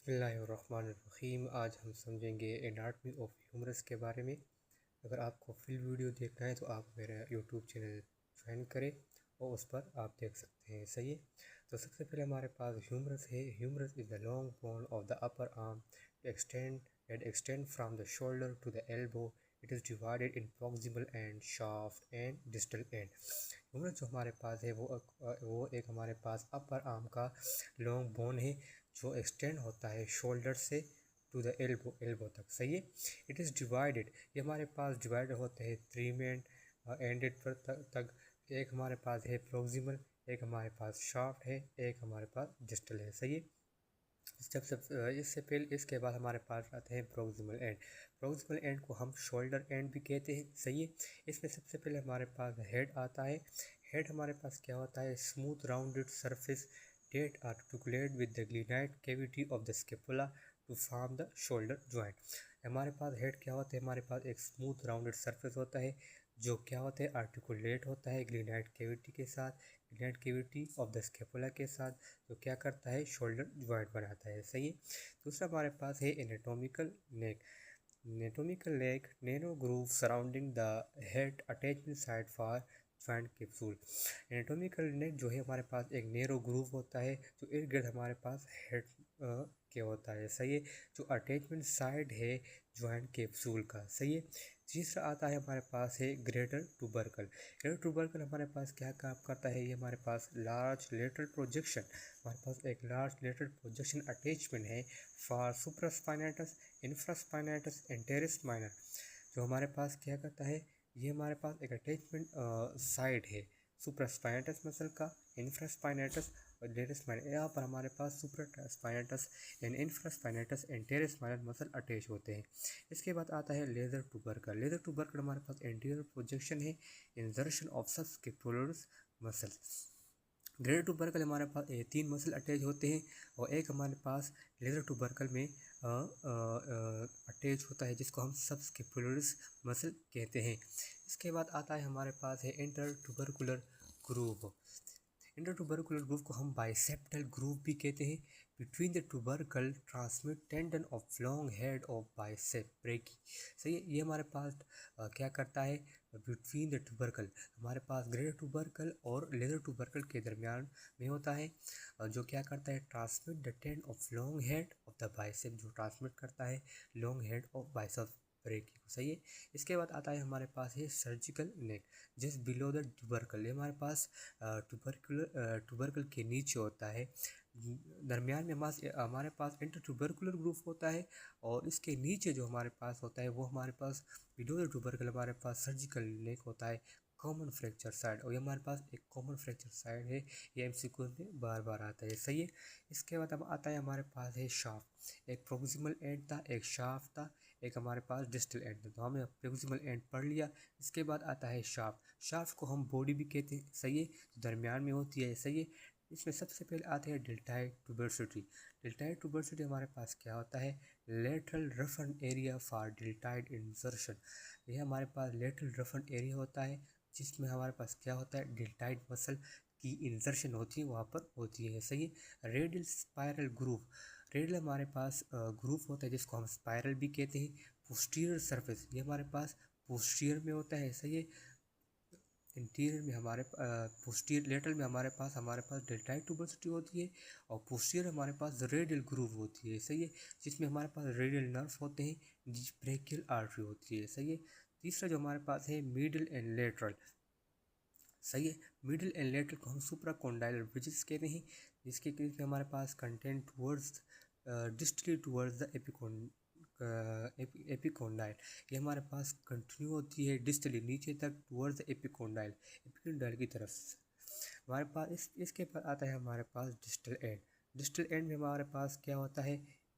बिस्मिल्लाहिर्रहमानिर्रहीम। आज हम समझेंगे एनाटमी ऑफ ह्यूमरस के बारे में। अगर आपको फुल वीडियो देखना है तो आप मेरा यूट्यूब चैनल ज्वाइन करें और उस पर आप देख सकते हैं। सही है, तो सबसे पहले हमारे पास ह्यूमरस है। Humerus is the long bone of the upper arm extend from the shoulder to the elbow. It is divided in proximal end, shaft end distal end. Humerus जो हमारे पास है वो एक हमारे पास अपर आर्म का लॉन्ग बोन है जो एक्सटेंड होता है शोल्डर से टू द एल्बो तक। सही है, इट इज़ डिवाइडेड, ये हमारे पास डिवाइड होते हैं थ्री में एंडेड पर तक। एक हमारे पास है प्रोक्सिमल, एक हमारे पास शाफ्ट है, एक हमारे पास डिस्टल है। सही है, इससे पहले इसके बाद हमारे पास आते हैं प्रोक्सिमल एंड। प्रोक्सिमल एंड को हम शोल्डर एंड भी कहते हैं। सही है, इसमें सबसे पहले हमारे पास हेड आता है। हेड हमारे पास क्या होता है, smooth rounded surface that articulate with the glenoid cavity of the scapula to form the shoulder joint. हमारे पास हेड क्या होता है, हमारे पास एक स्मूथ राउंडेड सरफेस होता है जो क्या होता है, आर्टिकुलेट होता है ग्लिनाइड कैविटी के साथ, glenoid cavity of the scapula के साथ, जो क्या करता है, शोल्डर जॉइंट बनाता है। सही है, दूसरा हमारे पास है anatomical neck. Anatomical neck, narrow groove surrounding the head attachment site for joint capsule. Anatomical neck जो है हमारे पास एक नैरो ग्रूव होता है जो इर्द गिर्द हमारे पास हेड के होता है। सही है, जो अटैचमेंट साइड है जॉइंट कैप्सूल का। सही है, तीसरा आता है हमारे पास है ग्रेटर ट्यूबरकल। ग्रेटर ट्यूबरकल हमारे पास क्या काम करता है, ये हमारे पास लार्ज लेटरल प्रोजेक्शन, हमारे पास एक लार्ज लेटरल प्रोजेक्शन अटैचमेंट है for supraspinatus, infraspinatus and teres minor. जो हमारे पास क्या करता है, ये हमारे पास एक अटैचमेंट साइड है सुप्रास्पाइनेटस मसल का, इंफ्रास्पाइनेटस और टेरेस माइनर। यहाँ पर हमारे पास supraspinatus and infraspinatus and teres minor muscle attach होते हैं। इसके बाद आता है लेजर ट्यूबरकल। लेजर ट्यूबरकल हमारे पास एंटीरियर प्रोजेक्शन है, इंजर्शन of subscapular muscle. Greater tubercle हमारे पास तीन मसल अटैच होते हैं और एक हमारे पास लेजर ट्यूबरकल में अटैच होता है जिसको हम सबस्केपुलरिस मसल कहते हैं। इसके बाद आता है हमारे पास है intertubercular groove. Intertubercular groove को हम बाइसेप्टल ग्रूव भी कहते हैं। Between the tubercle transmit tendon of long head of bicep brachii. सही है, ये हमारे पास क्या करता है, बिटवीन द ट्यूबरकल, हमारे पास ग्रेटर ट्यूबरकल और लेजर ट्यूबरकल के दरमियान में होता है, जो क्या करता है, transmit the tend of long head of the bicep, जो ट्रांसमिट करता है लॉन्ग हेड ऑफ बाइसेप ब्रेकी को। सही है, इसके बाद आता है हमारे पास है surgical neck just below the tubercle. ये हमारे पास ट्यूबरकल के नीचे होता है, दरमियान में हमारे पास इंटर ट्यूबरकुलर ग्रूव होता है और इसके नीचे जो हमारे पास होता है वो हमारे पास बिलो द ट्यूबरकल हमारे पास सर्जिकल नेक होता है, कॉमन फ्रैक्चर साइड। और ये हमारे पास एक कॉमन फ्रैक्चर साइड है, ये एमसीक्यू में बार बार आता है। सही है, इसके बाद अब आता है हमारे पास है शाफ्ट। एक प्रोक्सिमल एंड था, एक शाफ्ट था, एक हमारे पास डिस्टल एंड था। तो हमने प्रोक्सिमल एंड पढ़ लिया। इसके बाद आता है शाफ्ट। शाफ्ट को हम बॉडी भी कहते हैं। सही है, दरमियान में होती है। सही है, इसमें सबसे पहले आते हैं डेल्टाइड ट्यूबरसिटी। डेल्टाइड ट्यूबरसिटी हमारे पास क्या होता है, lateral roughen area for deltoid insertion. यह हमारे पास लेटरल रफन एरिया होता है जिसमें हमारे पास क्या होता है, डेल्टाइड मसल की इंसर्शन होती है, वहाँ पर होती है। सही है, रेडियल स्पायरल ग्रूव। रेडियल हमारे पास ग्रूव होता है जिसको हम स्पायरल भी कहते हैं। पोस्टीरियर सरफेस, ये हमारे पास पोस्टीरियर में होता है। सही है, इंटीरियर में हमारे पोस्टीरियर लेटरल में हमारे पास डेल्टाइड ट्यूबरसिटी होती है और पोस्टीरियर हमारे पास रेडियल ग्रूव होती है। सही है, जिसमें हमारे पास रेडियल नर्व होते हैं, ब्रेकियल आर्टरी होती है। सही है, तीसरा जो हमारे पास है मिडिल एंड लेटरल। सही है, मिडिल एंड लेटरल को हम सुप्राकोंडाइलर ब्रिजेस कहते हैं, जिसके केस में हमारे पास content towards distally towards the epicondyle. ये हमारे पास कंटिन्यू होती है डिस्टली नीचे तक टूवर्ड्स द एपिकोंडाइल की तरफ से। हमारे पास इसके बाद आता है हमारे पास डिस्टल एंड। डिस्टल एंड में हमारे पास क्या होता है,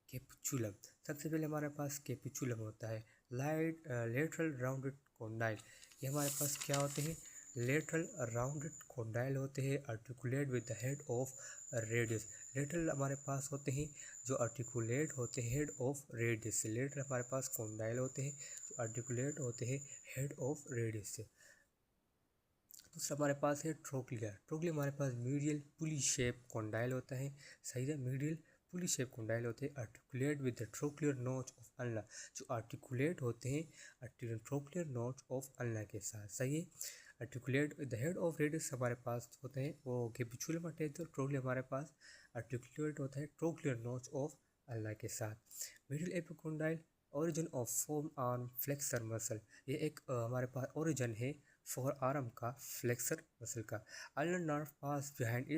कैपिचुलम। सबसे पहले हमारे पास कैपिचुलम होता है, लेटरल राउंडेड कोंडाइल। ये हमारे पास क्या होते हैं, लेटरल राउंडेड कोंडाइल होते हैं, articulate with the head of radius. Lateral हमारे पास होते हैं जो आर्टिकुलेट होते हैं हेड ऑफ रेडियस से। लेटरल हमारे पास कोंडाइल होते हैं जो आर्टिकुलेट होते हैं हेड ऑफ रेडियस से। दूसरा हमारे पास है ट्रोक्लिया। ट्रोक्लिया हमारे पास मीडियल पुली शेप कोंडाइल होता है। सही है, मीडियल पुली शेप कंडाइल होते हैं आर्टिकुलेट विद द ट्रोक्लियर नोच ऑफ अल्ना, जो आर्टिकुलेट होते हैं ट्रोक्लियर नोच ऑफ अल्ना के साथ। सही है, articulate the head of radius हमारे पास होते हैं वो कैपिचुलम अटैच, तो ट्रोक्लियर हमारे पास आर्टिकुलेट होता है ट्रोक्लियर नोच ऑफ अल्ना के साथ। Middle epicondyle origin of four arm flexor muscle, ये एक हमारे पास ओरिजिन है फोर आर्म का फ्लेक्सर मसल का। अल्नर नर्व पास बिहाइंड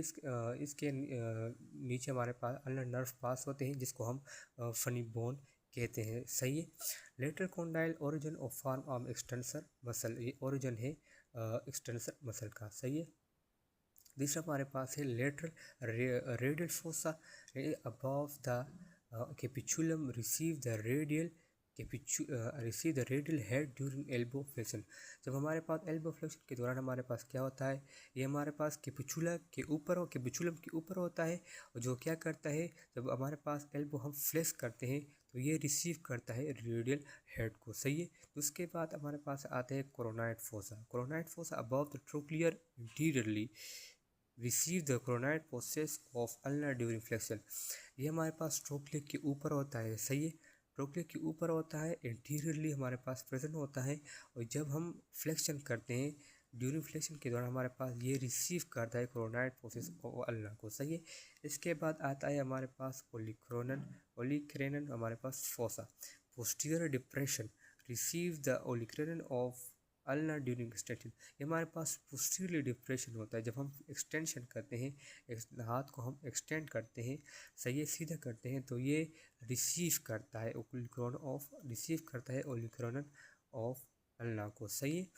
इसके नीचे हमारे पास अल्नर नर्व पास होते हैं जिसको हम फनी बोन कहते हैं। सही है, lateral condyle origin of forearm extensor muscle, ये ओरिजिन है एक्सटेंसर मसल का। सही है, दूसरा हमारे पास है lateral radial fossa above the capitulum receive the radial head during elbow flexion. जब हमारे पास एल्बो फ्लेक्शन के दौरान हमारे पास क्या होता है, ये हमारे पास कैपिचुलम के ऊपर होता है, और जो क्या करता है जब हमारे पास एल्बो हम फ्लेक्स करते हैं तो ये रिसीव करता है रेडियल हेड को। सही है, तो उसके बाद हमारे पास आते हैं coronoid fossa above the trochlear anteriorly receive the coronoid process of ulnar during flexion. ये हमारे पास ट्रोक्लियर के ऊपर होता है। सही है, ट्रोक्लियर के ऊपर होता है, इंटीरियरली हमारे पास प्रेजेंट होता है, और जब हम फ्लेक्शन करते हैं ड्यूरिंग फ्लेक्शन के दौरान हमारे पास ये रिसीव करता है कोरोनाइड प्रोसेस ऑफ अल्नर को। सही है, इसके बाद आता है हमारे पास ओलिक्रेनन हमारे पास fossa posterior depression receive the olecranon of ulnar during extension. ये हमारे पास पोस्टीरियरली डिप्रेशन होता है जब हम एक्सटेंशन करते हैं, हाथ को हम एक्सटेंड करते हैं, सही है, सीधा करते हैं, तो ये रिसीव करता है ओलिक्रोनन ऑफ अल्नर को। सही है,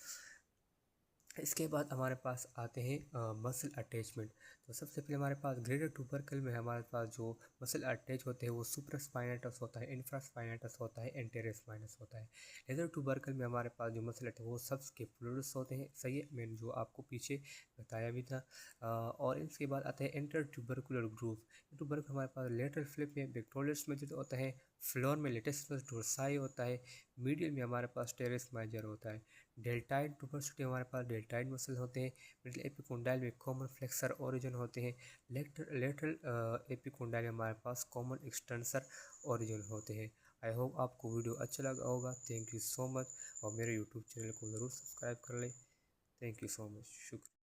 इसके बाद हमारे पास आते हैं मसल अटैचमेंट। तो सबसे पहले हमारे पास ग्रेटर ट्यूबरकल में हमारे पास जो मसल अटैच होते हैं वो सुप्रास्पाइनेटस होता है, इंफ्रास्पाइनेटस होता है, एंटेरियर स्पाइनस होता है। लेजर ट्यूबरकल में हमारे पास जो मसल अटैच वो सबस्कैपुलरिस होते हैं। सही है, मैंने जो आपको पीछे बताया भी था। और इसके बाद आता है इंटर ट्यूबरकुलर ग्रूव। ट्यूबरकल हमारे पास लेटरल फ्लिप में पेक्टोरलिस मेजर होता है, फ्लोर में लेटेस्टस डोर्साई होता है, मीडियल में हमारे पास टेरेस मेजर होता है। डेल्टाइड ट्यूबरसिटी हमारे पास डेल्टाइड मसल होते हैं। मिडिल एपिकोंडाइल में कॉमन फ्लेक्सर ओरिजिन होते हैं। लेटरल एपिकोंडाइल में हमारे पास कॉमन एक्सटेंसर ओरिजिन होते हैं। आई होप आपको वीडियो अच्छा लगा होगा। थैंक यू सो मच, और मेरे यूट्यूब चैनल को ज़रूर सब्सक्राइब कर लें। थैंक यू सो मच, शुक्रिया।